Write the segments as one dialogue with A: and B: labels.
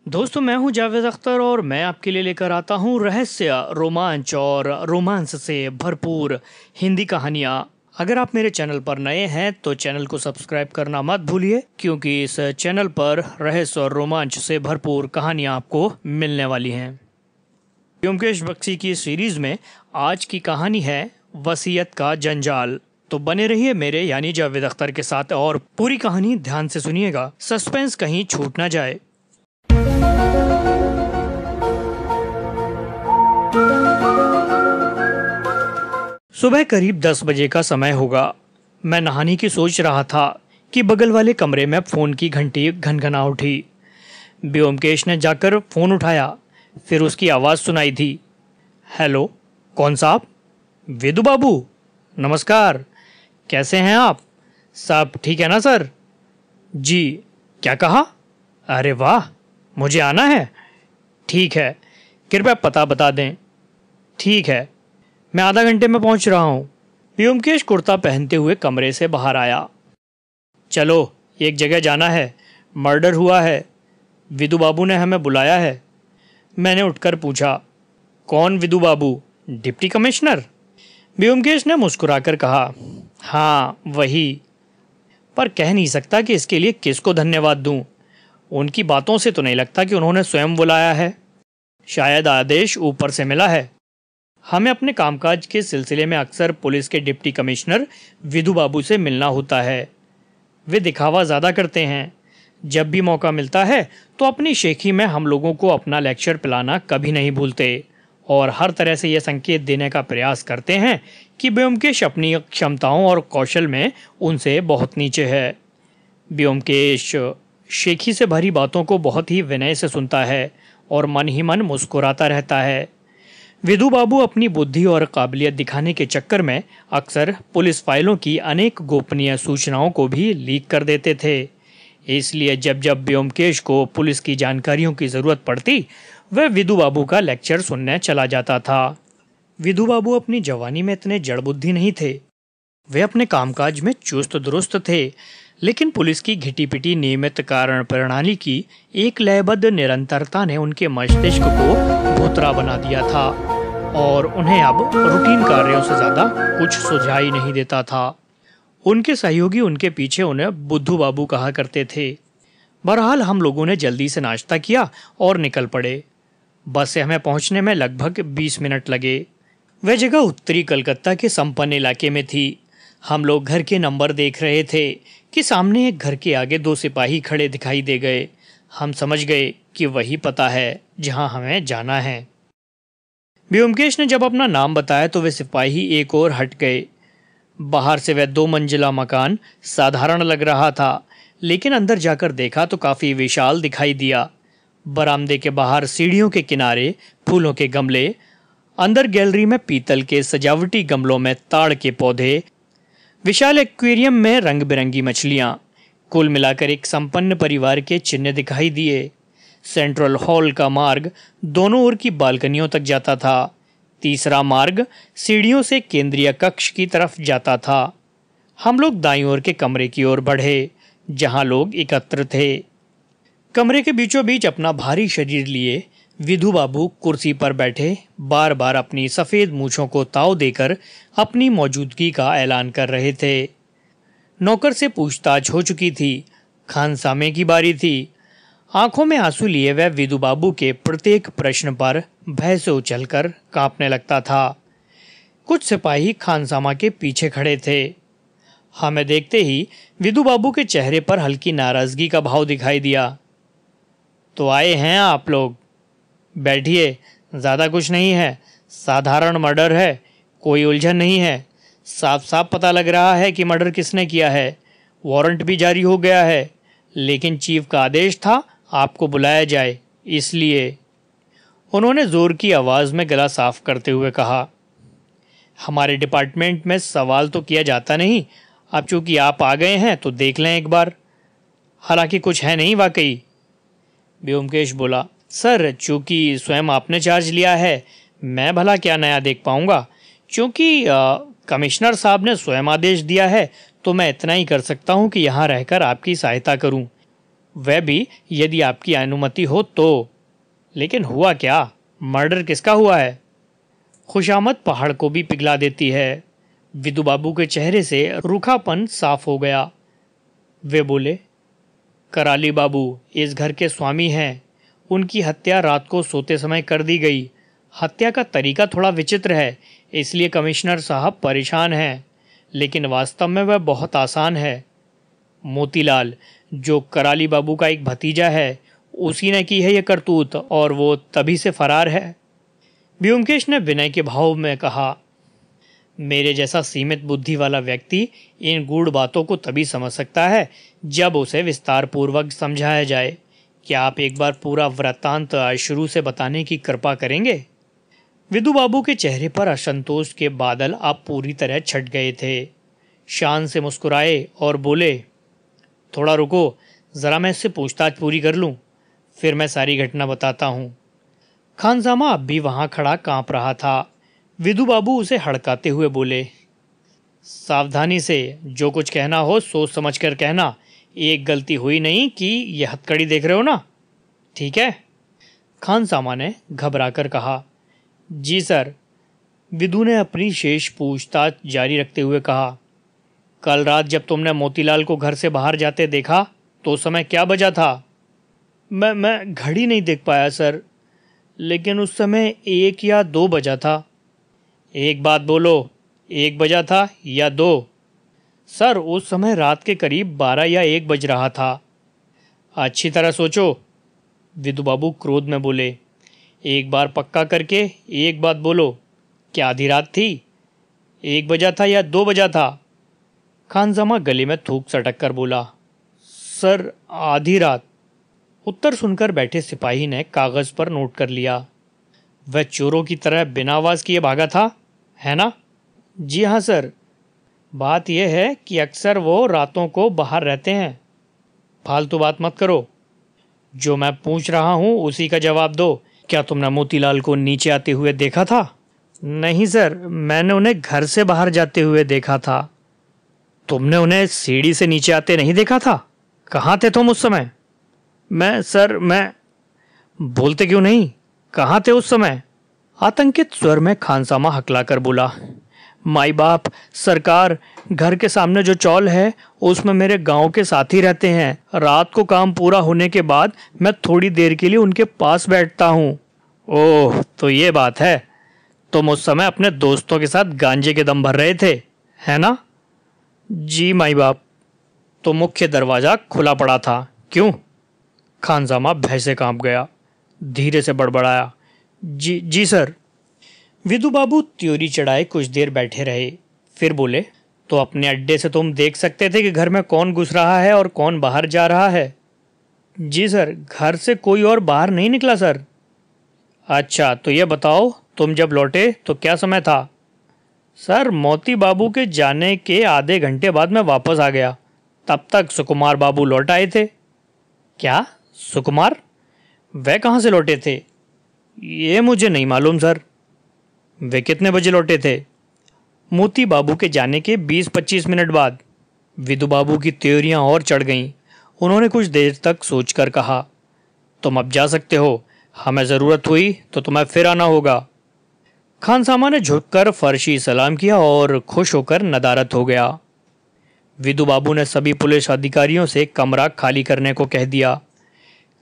A: दोस्तों, मैं हूं जावेद अख्तर और मैं आपके लिए लेकर आता हूं रहस्य, रोमांच और रोमांस से भरपूर हिंदी कहानियां। अगर आप मेरे चैनल पर नए हैं तो चैनल को सब्सक्राइब करना मत भूलिए, क्योंकि इस चैनल पर रहस्य और रोमांच से भरपूर कहानियां आपको मिलने वाली हैं। ब्योमकेश बख्शी की सीरीज में आज की कहानी है वसीयत का जंजाल। तो बने रहिए मेरे यानी जावेद अख्तर के साथ और पूरी कहानी ध्यान से सुनिएगा, सस्पेंस कहीं छूट ना जाए। सुबह करीब 10 बजे का समय होगा। मैं नहाने की सोच रहा था कि बगल वाले कमरे में फोन की घंटी घनघना उठी। ब्योमकेश ने जाकर फोन उठाया। फिर उसकी आवाज़ सुनाई थी। हेलो, कौन साहब? वेदू बाबू, नमस्कार। कैसे हैं आप? सब ठीक है ना सर? जी। क्या कहा? अरे वाह, मुझे आना है। ठीक है, कृपया पता बता दें। ठीक है, मैं आधा घंटे में पहुंच रहा हूं। ब्योमकेश कुर्ता पहनते हुए कमरे से बाहर आया। चलो, एक जगह जाना है, मर्डर हुआ है। विदू बाबू ने हमें बुलाया है। मैंने उठकर पूछा, कौन विदू बाबू? Deputy commissioner? ब्योमकेश ने मुस्कुराकर कहा, हाँ वही। पर कह नहीं सकता कि इसके लिए किसको धन्यवाद दूं। उनकी बातों से तो नहीं लगता कि उन्होंने स्वयं बुलाया है। शायद आदेश ऊपर से मिला है। हमें अपने कामकाज के सिलसिले में अक्सर पुलिस के डिप्टी कमिश्नर विदू बाबू से मिलना होता है। वे दिखावा ज़्यादा करते हैं। जब भी मौका मिलता है तो अपनी शेखी में हम लोगों को अपना लेक्चर पिलाना कभी नहीं भूलते और हर तरह से यह संकेत देने का प्रयास करते हैं कि ब्योमकेश अपनी क्षमताओं और कौशल में उनसे बहुत नीचे है। ब्योमकेश शेखी से भरी बातों को बहुत ही विनय से सुनता है और मन ही मन मुस्कुराता रहता है। विदू बाबू अपनी बुद्धि और काबिलियत दिखाने के चक्कर में अक्सर पुलिस फाइलों की अनेक गोपनीय सूचनाओं को भी लीक कर देते थे। इसलिए जब जब ब्योमकेश को पुलिस की जानकारियों की ज़रूरत पड़ती, वह विदू बाबू का लेक्चर सुनने चला जाता था। विदू बाबू अपनी जवानी में इतने जड़ बुद्धि नहीं थे। वे अपने कामकाज में चुस्त दुरुस्त थे, लेकिन पुलिस की घिटी पिटी नियमित कारण प्रणाली की एक लयबद्ध निरंतरता ने उनके मस्तिष्क को भोतरा बना दिया था और उन्हें अब रूटीन कार्यों से ज़्यादा कुछ सुझाई नहीं देता था। उनके सहयोगी उनके पीछे उन्हें बुद्धू बाबू कहा करते थे। बहरहाल हम लोगों ने जल्दी से नाश्ता किया और निकल पड़े। बस से हमें पहुंचने में लगभग 20 मिनट लगे। वह जगह उत्तरी कलकत्ता के संपन्न इलाके में थी। हम लोग घर के नंबर देख रहे थे कि सामने एक घर के आगे 2 सिपाही खड़े दिखाई दे गए। हम समझ गए कि वही पता है जहां हमें जाना है। ब्योमकेश ने जब अपना नाम बताया तो वे सिपाही एक और हट गए। बाहर से वह 2 मंजिला मकान साधारण लग रहा था, लेकिन अंदर जाकर देखा तो काफ़ी विशाल दिखाई दिया। बरामदे के बाहर सीढ़ियों के किनारे फूलों के गमले, अंदर गैलरी में पीतल के सजावटी गमलों में ताड़ के पौधे, विशाल एक्वेरियम में रंग बिरंगी मछलियाँ। कुल मिलाकर एक संपन्न परिवार के चिन्ह दिखाई दिए। सेंट्रल हॉल का मार्ग दोनों ओर की बालकनियों तक जाता था। तीसरा मार्ग सीढ़ियों से केंद्रीय कक्ष की तरफ जाता था। हम लोग दाईं ओर के कमरे की ओर बढ़े, जहां लोग एकत्र थे। कमरे के बीचों बीच अपना भारी शरीर लिए विधु बाबू कुर्सी पर बैठे बार बार अपनी सफ़ेद मूछों को ताव देकर अपनी मौजूदगी का ऐलान कर रहे थे। नौकर से पूछताछ हो चुकी थी। खानसामे की बारी थी। आंखों में आंसू लिए वह विधु बाबू के प्रत्येक प्रश्न पर भय से उछलकर कांपने लगता था। कुछ सिपाही खानसामा के पीछे खड़े थे। हमें देखते ही विधु बाबू के चेहरे पर हल्की नाराज़गी का भाव दिखाई दिया। तो आए हैं आप लोग? बैठिए, ज़्यादा कुछ नहीं है, साधारण मर्डर है, कोई उलझन नहीं है। साफ साफ पता लग रहा है कि मर्डर किसने किया है। वारंट भी जारी हो गया है, लेकिन चीफ का आदेश था आपको बुलाया जाए, इसलिए। उन्होंने ज़ोर की आवाज़ में गला साफ करते हुए कहा, हमारे डिपार्टमेंट में सवाल तो किया जाता नहीं, अब चूंकि आप आ गए हैं तो देख लें एक बार। हालांकि कुछ है नहीं वाकई। ब्योमकेश बोला, सर चूंकि स्वयं आपने चार्ज लिया है, मैं भला क्या नया देख पाऊंगा। क्योंकि कमिश्नर साहब ने स्वयं आदेश दिया है तो मैं इतना ही कर सकता हूं कि यहाँ रहकर आपकी सहायता करूं। वह भी यदि आपकी अनुमति हो तो। लेकिन हुआ क्या? मर्डर किसका हुआ है? खुशामद पहाड़ को भी पिघला देती है। विदु बाबू के चेहरे से रूखापन साफ हो गया। वे बोले, कराली बाबू इस घर के स्वामी हैं। उनकी हत्या रात को सोते समय कर दी गई। हत्या का तरीका थोड़ा विचित्र है, इसलिए कमिश्नर साहब परेशान हैं, लेकिन वास्तव में वह बहुत आसान है। मोतीलाल, जो कराली बाबू का एक भतीजा है, उसी ने की है यह करतूत और वो तभी से फरार है। ब्योमकेश ने विनय के भाव में कहा, मेरे जैसा सीमित बुद्धि वाला व्यक्ति इन गूढ़ बातों को तभी समझ सकता है जब उसे विस्तार पूर्वक समझाया जाए। क्या आप एक बार पूरा वृत्तांत शुरू से बताने की कृपा करेंगे? विदु बाबू के चेहरे पर असंतोष के बादल अब पूरी तरह छट गए थे। शान से मुस्कुराए और बोले, थोड़ा रुको, जरा मैं इससे पूछताछ पूरी कर लूं, फिर मैं सारी घटना बताता हूं। खानसामा अब भी वहां खड़ा कांप रहा था। विदु बाबू उसे हड़काते हुए बोले, सावधानी से, जो कुछ कहना हो सोच समझ कर कहना। एक गलती हुई नहीं कि यह हथकड़ी देख रहे हो ना? ठीक है, खानसामा ने घबरा कर कहा। जी सर। विदु ने अपनी शेष पूछताछ जारी रखते हुए कहा, कल रात जब तुमने मोतीलाल को घर से बाहर जाते देखा तो उस समय क्या बजा था? मैं घड़ी नहीं देख पाया सर, लेकिन उस समय 1 या 2 बजा था। एक बात बोलो, 1 बजा था या 2? सर, उस समय रात के करीब 12 या 1 बज रहा था। अच्छी तरह सोचो, विदु बाबू क्रोध में बोले। एक बार पक्का करके एक बात बोलो, क्या आधी रात थी? 1 बजा था या 2 बजा था? खानसामा गले में थूक सटक कर बोला, सर आधी रात। उत्तर सुनकर बैठे सिपाही ने कागज पर नोट कर लिया। वह चोरों की तरह बिना आवाज किए भागा था, है ना? जी हाँ सर। बात यह है कि अक्सर वो रातों को बाहर रहते हैं। फालतू बात मत करो, जो मैं पूछ रहा हूँ उसी का जवाब दो। क्या तुमने मोतीलाल को नीचे आते हुए देखा था? नहीं सर, मैंने उन्हें घर से बाहर जाते हुए देखा था। तुमने उन्हें सीढ़ी से नीचे आते नहीं देखा था? कहाँ थे तुम उस समय? मैं बोलते क्यों नहीं? कहाँ थे उस समय? आतंकित स्वर में खानसामा हकलाकर बोला, माई बाप, सरकार, घर के सामने जो चौल है उसमें मेरे गांव के साथी रहते हैं। रात को काम पूरा होने के बाद मैं थोड़ी देर के लिए उनके पास बैठता हूँ। ओह, तो ये बात है। तुम उस समय अपने दोस्तों के साथ गांजे के दम भर रहे थे, है ना? जी माई बाप। तो मुख्य दरवाजा खुला पड़ा था, क्यों? खानसामा भय से कांप गया, धीरे से बड़बड़ाया, जी सर। विदु बाबू त्योरी चढ़ाए कुछ देर बैठे रहे, फिर बोले, तो अपने अड्डे से तुम देख सकते थे कि घर में कौन घुस रहा है और कौन बाहर जा रहा है? जी सर, घर से कोई और बाहर नहीं निकला सर। अच्छा, तो ये बताओ, तुम जब लौटे तो क्या समय था? सर, मोती बाबू के जाने के आधे घंटे बाद मैं वापस आ गया। तब तक सुकुमार बाबू लौट आए थे। क्या? सुकुमार? वह कहाँ से लौटे थे? ये मुझे नहीं मालूम सर। वे कितने बजे लौटे थे? मोती बाबू के जाने के 20-25 मिनट बाद। विदु बाबू की त्योरियां और चढ़ गईं। उन्होंने कुछ देर तक सोचकर कहा, तुम अब जा सकते हो, हमें ज़रूरत हुई तो तुम्हें फिर आना होगा। खानसामा ने झुककर फर्शी सलाम किया और खुश होकर नदारत हो गया। विदु बाबू ने सभी पुलिस अधिकारियों से कमरा खाली करने को कह दिया।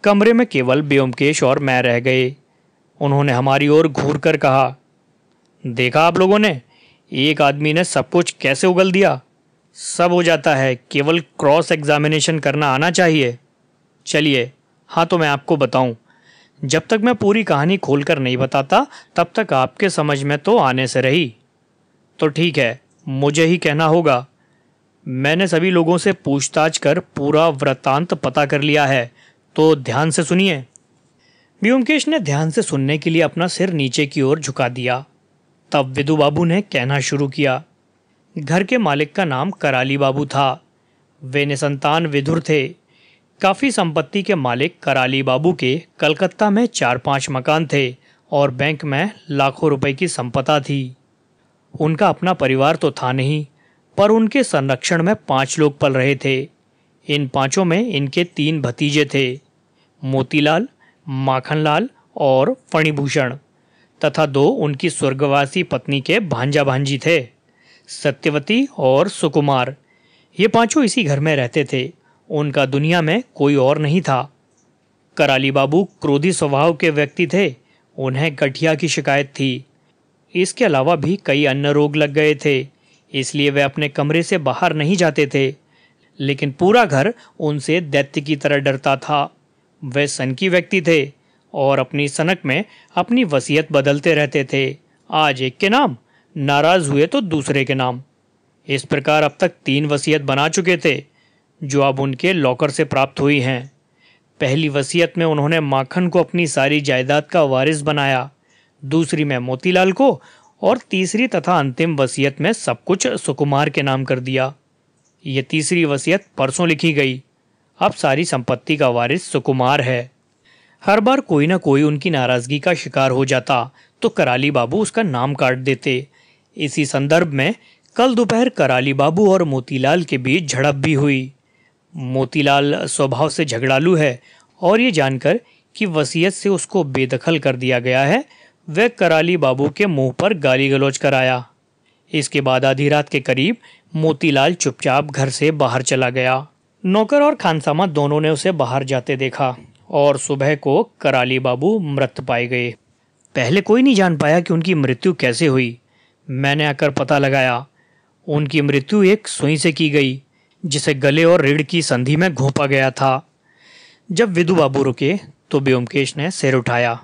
A: कमरे में केवल ब्योमकेश और मैं रह गए। उन्होंने हमारी ओर घूर कर कहा, देखा आप लोगों ने, एक आदमी ने सब कुछ कैसे उगल दिया। सब हो जाता है, केवल क्रॉस एग्जामिनेशन करना आना चाहिए। चलिए, हाँ तो मैं आपको बताऊं, जब तक मैं पूरी कहानी खोलकर नहीं बताता तब तक आपके समझ में तो आने से रही। तो ठीक है, मुझे ही कहना होगा। मैंने सभी लोगों से पूछताछ कर पूरा वृत्तांत पता कर लिया है, तो ध्यान से सुनिए। ब्योमकेश ने ध्यान से सुनने के लिए अपना सिर नीचे की ओर झुका दिया। तब विदु बाबू ने कहना शुरू किया। घर के मालिक का नाम कराली बाबू था। वे निसंतान विधुर थे। काफ़ी संपत्ति के मालिक कराली बाबू के कलकत्ता में 4-5 मकान थे और बैंक में लाखों रुपए की संपदा थी। उनका अपना परिवार तो था नहीं, पर उनके संरक्षण में 5 लोग पल रहे थे। इन पांचों में इनके 3 भतीजे थे, मोतीलाल, माखनलाल और फणिभूषण, तथा 2 उनकी स्वर्गवासी पत्नी के भांजा भांजी थे, सत्यवती और सुकुमार। ये पांचों इसी घर में रहते थे। उनका दुनिया में कोई और नहीं था। कराली बाबू क्रोधी स्वभाव के व्यक्ति थे। उन्हें गठिया की शिकायत थी। इसके अलावा भी कई अन्य रोग लग गए थे, इसलिए वे अपने कमरे से बाहर नहीं जाते थे। लेकिन पूरा घर उनसे दैत्य की तरह डरता था। वे सनकी व्यक्ति थे और अपनी सनक में अपनी वसीयत बदलते रहते थे। आज एक के नाम, नाराज हुए तो दूसरे के नाम। इस प्रकार अब तक 3 वसीयत बना चुके थे, जो अब उनके लॉकर से प्राप्त हुई हैं। पहली वसीयत में उन्होंने माखन को अपनी सारी जायदाद का वारिस बनाया, दूसरी में मोतीलाल को, और तीसरी तथा अंतिम वसीयत में सब कुछ सुकुमार के नाम कर दिया। ये तीसरी वसीयत परसों लिखी गई। अब सारी संपत्ति का वारिस सुकुमार है। हर बार कोई ना कोई उनकी नाराजगी का शिकार हो जाता तो कराली बाबू उसका नाम काट देते। इसी संदर्भ में कल दोपहर कराली बाबू और मोतीलाल के बीच झड़प भी हुई। मोतीलाल स्वभाव से झगड़ालू है और ये जानकर कि वसीयत से उसको बेदखल कर दिया गया है, वह कराली बाबू के मुंह पर गाली गलौज कराया। इसके बाद आधी रात के करीब मोतीलाल चुपचाप घर से बाहर चला गया। नौकर और खानसामा दोनों ने उसे बाहर जाते देखा और सुबह को कराली बाबू मृत पाए गए। पहले कोई नहीं जान पाया कि उनकी मृत्यु कैसे हुई। मैंने आकर पता लगाया। उनकी मृत्यु एक सुई से की गई, जिसे गले और रीढ़ की संधि में घोंपा गया था। जब विदु बाबू रुके तो ब्योमकेश ने सिर उठाया।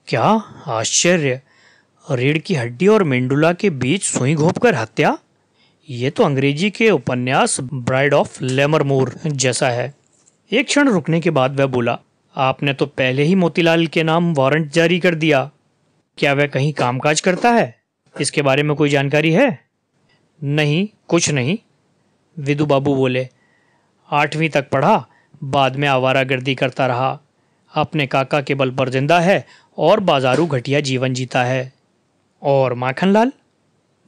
A: क्या आश्चर्य! रीढ़ की हड्डी और मेंडुला के बीच सुई घोंपकर हत्या! ये तो अंग्रेजी के उपन्यास ब्राइड ऑफ लेमरमोर जैसा है। एक क्षण रुकने के बाद वह बोला, आपने तो पहले ही मोतीलाल के नाम वारंट जारी कर दिया। क्या वह कहीं कामकाज करता है? इसके बारे में कोई जानकारी है? नहीं, कुछ नहीं, विदु बाबू बोले। 8वीं तक पढ़ा, बाद में आवारागर्दी करता रहा। अपने काका के बल पर जिंदा है और बाजारू घटिया जीवन जीता है। और माखनलाल?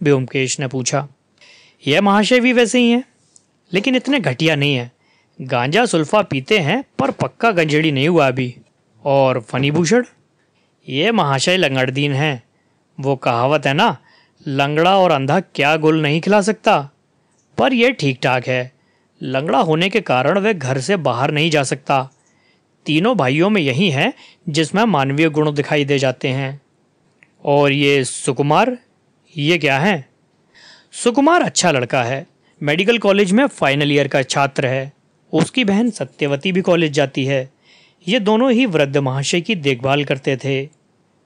A: ब्योमकेश ने पूछा। यह महाशय भी वैसे ही हैं, लेकिन इतने घटिया नहीं है। गांजा सुल्फा पीते हैं पर पक्का गंजेड़ी नहीं हुआ अभी। और फणिभूषण? ये महाशय लंगड़दीन हैं। वो कहावत है ना, लंगड़ा और अंधा क्या गुल नहीं खिला सकता। पर यह ठीक ठाक है। लंगड़ा होने के कारण वह घर से बाहर नहीं जा सकता। तीनों भाइयों में यही है जिसमें मानवीय गुण दिखाई दे जाते हैं। और ये सुकुमार, ये क्या है? सुकुमार अच्छा लड़का है, मेडिकल कॉलेज में फाइनल ईयर का छात्र है। उसकी बहन सत्यवती भी कॉलेज जाती है। ये दोनों ही वृद्ध महाशय की देखभाल करते थे।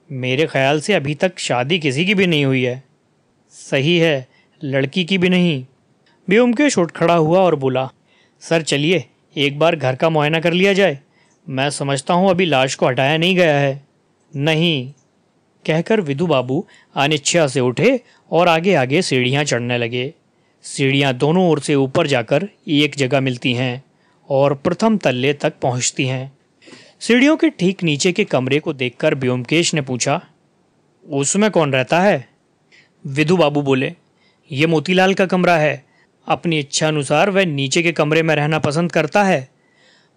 A: मेरे ख्याल से अभी तक शादी किसी की भी नहीं हुई है। सही है, लड़की की भी नहीं। ब्योमकेश उठ खड़ा हुआ और बोला, सर चलिए एक बार घर का मुआयना कर लिया जाए। मैं समझता हूँ अभी लाश को हटाया नहीं गया है। नहीं, कहकर विदु बाबू अनिच्छा से उठे और आगे आगे सीढ़ियाँ चढ़ने लगे। सीढ़ियाँ दोनों ओर से ऊपर जाकर एक जगह मिलती हैं और प्रथम तल्ले तक पहुँचती हैं। सीढ़ियों के ठीक नीचे के कमरे को देखकर ब्योमकेश ने पूछा, उसमें कौन रहता है? विदु बाबू बोले, ये मोतीलाल का कमरा है। अपनी इच्छा अनुसार वह नीचे के कमरे में रहना पसंद करता है।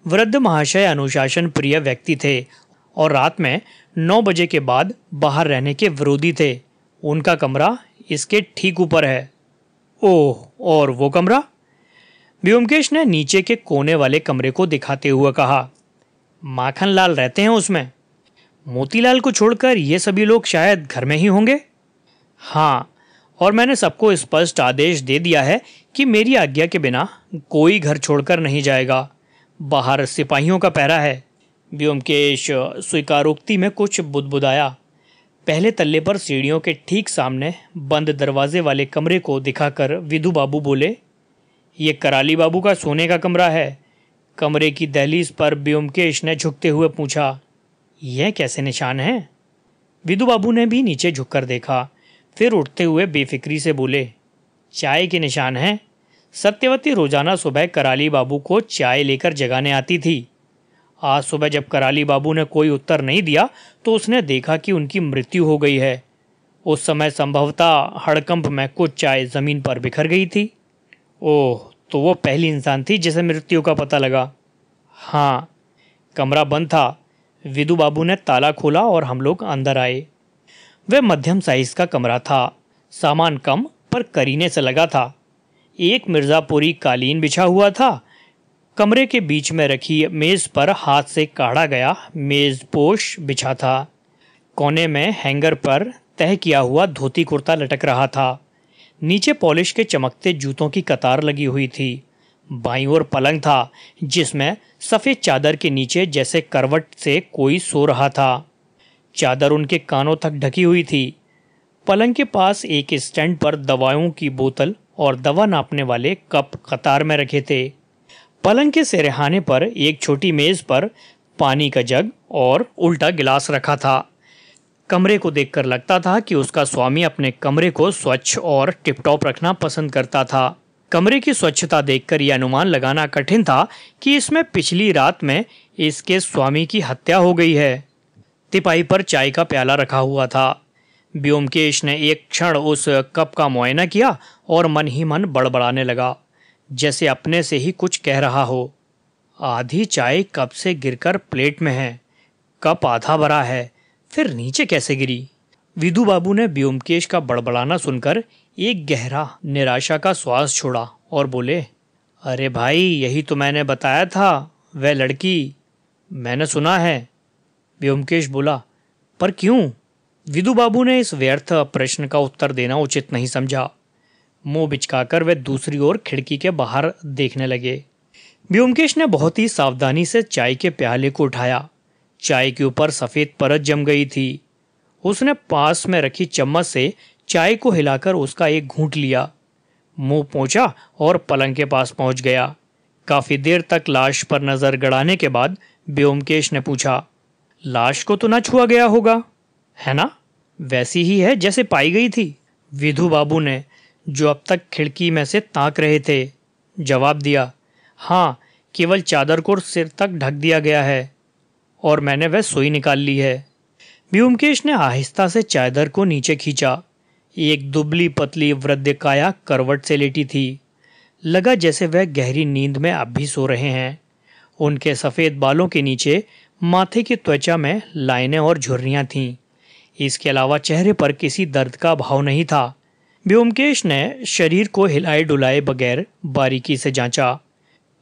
A: वृद्ध महाशय अनुशासन प्रिय व्यक्ति थे और रात में 9 बजे के बाद बाहर रहने के विरोधी थे। उनका कमरा इसके ठीक ऊपर है। ओह, और वो कमरा? ब्योमकेश ने नीचे के कोने वाले कमरे को दिखाते हुए कहा। माखनलाल रहते हैं उसमें। मोतीलाल को छोड़कर ये सभी लोग शायद घर में ही होंगे। हाँ, और मैंने सबको स्पष्ट आदेश दे दिया है कि मेरी आज्ञा के बिना कोई घर छोड़कर नहीं जाएगा। बाहर सिपाहियों का पहरा है। ब्योमकेश स्वीकारोक्ति में कुछ बुदबुदाया। पहले तल्ले पर सीढ़ियों के ठीक सामने बंद दरवाजे वाले कमरे को दिखाकर विदु बाबू बोले, ये कराली बाबू का सोने का कमरा है। कमरे की दहलीज पर ब्योमकेश ने झुकते हुए पूछा, यह कैसे निशान हैं? विदु बाबू ने भी नीचे झुककर देखा, फिर उठते हुए बेफिक्री से बोले, चाय के निशान हैं। सत्यवती रोजाना सुबह कराली बाबू को चाय लेकर जगाने आती थी। आज सुबह जब कराली बाबू ने कोई उत्तर नहीं दिया तो उसने देखा कि उनकी मृत्यु हो गई है। उस समय संभवतः हड़कंप में कुछ चाय जमीन पर बिखर गई थी। ओह, तो वो पहली इंसान थी जिसे मृत्यु का पता लगा। हाँ, कमरा बंद था। विदु बाबू ने ताला खोला और हम लोग अंदर आए। वह मध्यम साइज का कमरा था। सामान कम पर करीने से लगा था। एक मिर्ज़ापुरी कालीन बिछा हुआ था। कमरे के बीच में रखी मेज पर हाथ से काढ़ा गया मेज़पोश बिछा था। कोने में हैंगर पर तह किया हुआ धोती कुर्ता लटक रहा था। नीचे पॉलिश के चमकते जूतों की कतार लगी हुई थी। बाईं ओर पलंग था जिसमें सफ़ेद चादर के नीचे जैसे करवट से कोई सो रहा था। चादर उनके कानों तक ढकी हुई थी। पलंग के पास एक स्टैंड पर दवाओं की बोतल और दवा नापने वाले कप कतार में रखे थे। पलंग के सिरहाने पर एक छोटी मेज पर पानी का जग और उल्टा गिलास रखा था। कमरे को देखकर लगता था कि उसका स्वामी अपने कमरे को स्वच्छ और टिपटॉप रखना पसंद करता था। कमरे की स्वच्छता देखकर यह अनुमान लगाना कठिन था कि इसमें पिछली रात में इसके स्वामी की हत्या हो गई है। तिपाई पर चाय का प्याला रखा हुआ था। व्योमकेश ने एक क्षण उस कप का मुआयना किया और मन ही मन बड़बड़ाने लगा, जैसे अपने से ही कुछ कह रहा हो। आधी चाय कप से गिरकर प्लेट में है। कप आधा भरा है, फिर नीचे कैसे गिरी? विदु बाबू ने व्योमकेश का बड़बड़ाना सुनकर एक गहरा निराशा का श्वास छोड़ा और बोले, अरे भाई, यही तो मैंने बताया था, वह लड़की। मैंने सुना है। व्योमकेश बोला, पर क्यों? विदु बाबू ने इस व्यर्थ प्रश्न का उत्तर देना उचित नहीं समझा। मुंह बिचकाकर वे दूसरी ओर खिड़की के बाहर देखने लगे। व्योमकेश ने बहुत ही सावधानी से चाय के प्याले को उठाया। चाय के ऊपर सफ़ेद परत जम गई थी। उसने पास में रखी चम्मच से चाय को हिलाकर उसका एक घूंट लिया, मुंह पोंछा और पलंग के पास पहुंच गया। काफी देर तक लाश पर नजर गड़ाने के बाद व्योमकेश ने पूछा, लाश को तो ना छुआ गया होगा, है ना? वैसी ही है जैसे पाई गई थी। विधु बाबू ने, जो अब तक खिड़की में से ताक रहे थे, जवाब दिया, हाँ, केवल चादर को सिर तक ढक दिया गया है और मैंने वह सुई निकाल ली है। व्योमकेश ने आहिस्ता से चादर को नीचे खींचा। एक दुबली पतली वृद्धकाया करवट से लेटी थी। लगा जैसे वह गहरी नींद में अब भी सो रहे हैं। उनके सफ़ेद बालों के नीचे माथे की त्वचा में लाइनें और झुर्रियां थीं। इसके अलावा चेहरे पर किसी दर्द का भाव नहीं था। व्योमकेश ने शरीर को हिलाए डुलाए बगैर बारीकी से जांचा।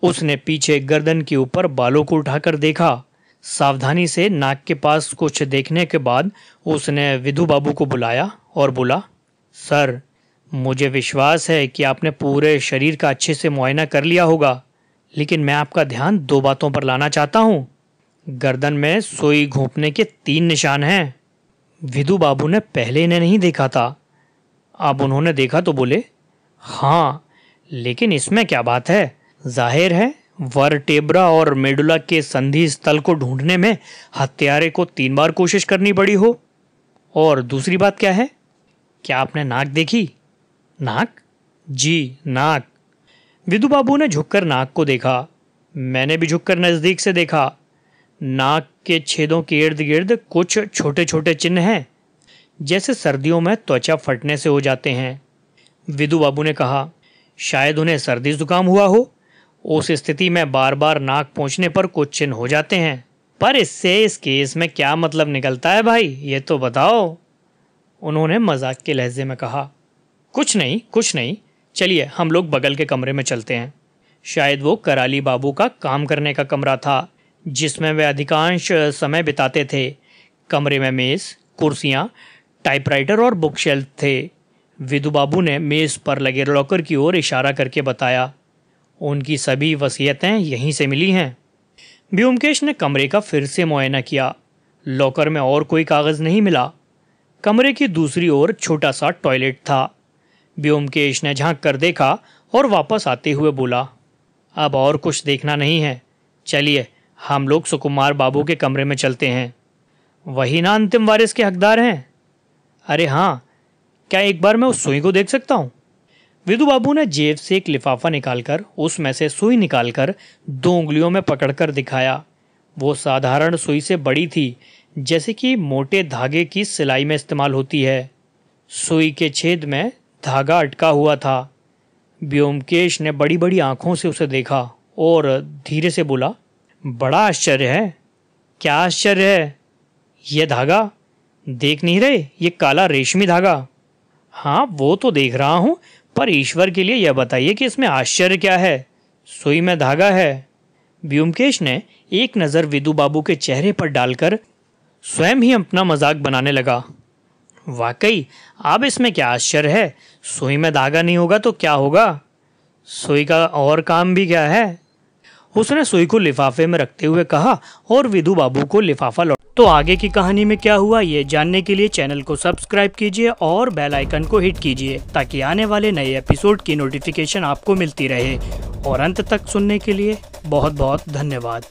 A: उसने पीछे गर्दन के ऊपर बालों को उठाकर देखा। सावधानी से नाक के पास कुछ देखने के बाद उसने विधु बाबू को बुलाया और बोला, सर, मुझे विश्वास है कि आपने पूरे शरीर का अच्छे से मुआयना कर लिया होगा, लेकिन मैं आपका ध्यान 2 बातों पर लाना चाहता हूँ। गर्दन में सुई घोंपने के 3 निशान हैं। विधु बाबू ने पहले इन्हें नहीं देखा था। अब उन्होंने देखा तो बोले, हाँ, लेकिन इसमें क्या बात है? जाहिर है वर्टेब्रा और मेडुला के संधि स्थल को ढूंढने में हत्यारे को 3 बार कोशिश करनी पड़ी हो। और दूसरी बात क्या है? क्या आपने नाक देखी? नाक? जी, नाक। विधु बाबू ने झुककर नाक को देखा। मैंने भी झुककर नजदीक से देखा। नाक के छेदों के इर्द गिर्द कुछ छोटे छोटे चिन्ह हैं, जैसे सर्दियों में त्वचा फटने से हो जाते हैं। विधु बाबू ने कहा, शायद उन्हें सर्दी जुकाम हुआ हो। उस स्थिति में बार बार नाक पोंछने पर कुछ चिन्ह हो जाते हैं। पर इससे इस केस में क्या मतलब निकलता है भाई, ये तो बताओ, उन्होंने मजाक के लहजे में कहा। कुछ नहीं, चलिए हम लोग बगल के कमरे में चलते हैं। शायद वो कराली बाबू का काम करने का कमरा था, जिसमें वे अधिकांश समय बिताते थे। कमरे में मेज, कुर्सियां, टाइपराइटर और बुक शेल्फ थे। विधु बाबू ने मेज पर लगे लॉकर की ओर इशारा करके बताया, उनकी सभी वसीयतें यहीं से मिली हैं। व्योमकेश ने कमरे का फिर से मुआयना किया। लॉकर में और कोई कागज नहीं मिला। कमरे की दूसरी ओर छोटा सा टॉयलेट था। व्योमकेश ने झांक कर देखा और वापस आते हुए बोला, अब और कुछ देखना नहीं है, चलिए हम लोग सुकुमार बाबू के कमरे में चलते हैं। वही ना अंतिम वारिस के हकदार हैं? अरे हाँ, क्या एक बार मैं उस सुई को देख सकता हूँ? विधु बाबू ने जेब से एक लिफाफा निकालकर उसमें से सुई निकालकर 2 उंगलियों में पकड़कर दिखाया। वो साधारण सुई से बड़ी थी, जैसे कि मोटे धागे की सिलाई में इस्तेमाल होती है। सुई के छेद में धागा अटका हुआ था। व्योमकेश ने बड़ी बड़ी आंखों से उसे देखा और धीरे से बोला, बड़ा आश्चर्य है। क्या आश्चर्य है? यह धागा देख नहीं रहे, ये काला रेशमी धागा। हाँ वो तो देख रहा हूं, पर ईश्वर के लिए यह बताइए कि इसमें आश्चर्य क्या है? सुई में धागा है। व्योमकेश ने एक नज़र विदु बाबू के चेहरे पर डालकर स्वयं ही अपना मजाक बनाने लगा। वाकई अब इसमें क्या आश्चर्य है? सुई में धागा नहीं होगा तो क्या होगा? सुई का और काम भी क्या है? उसने सुई को लिफाफे में रखते हुए कहा और विदु बाबू को लिफाफा लौटा। तो आगे की कहानी में क्या हुआ ये जानने के लिए चैनल को सब्सक्राइब कीजिए और बेल आइकन को हिट कीजिए ताकि आने वाले नए एपिसोड की नोटिफिकेशन आपको मिलती रहे। और अंत तक सुनने के लिए बहुत बहुत धन्यवाद।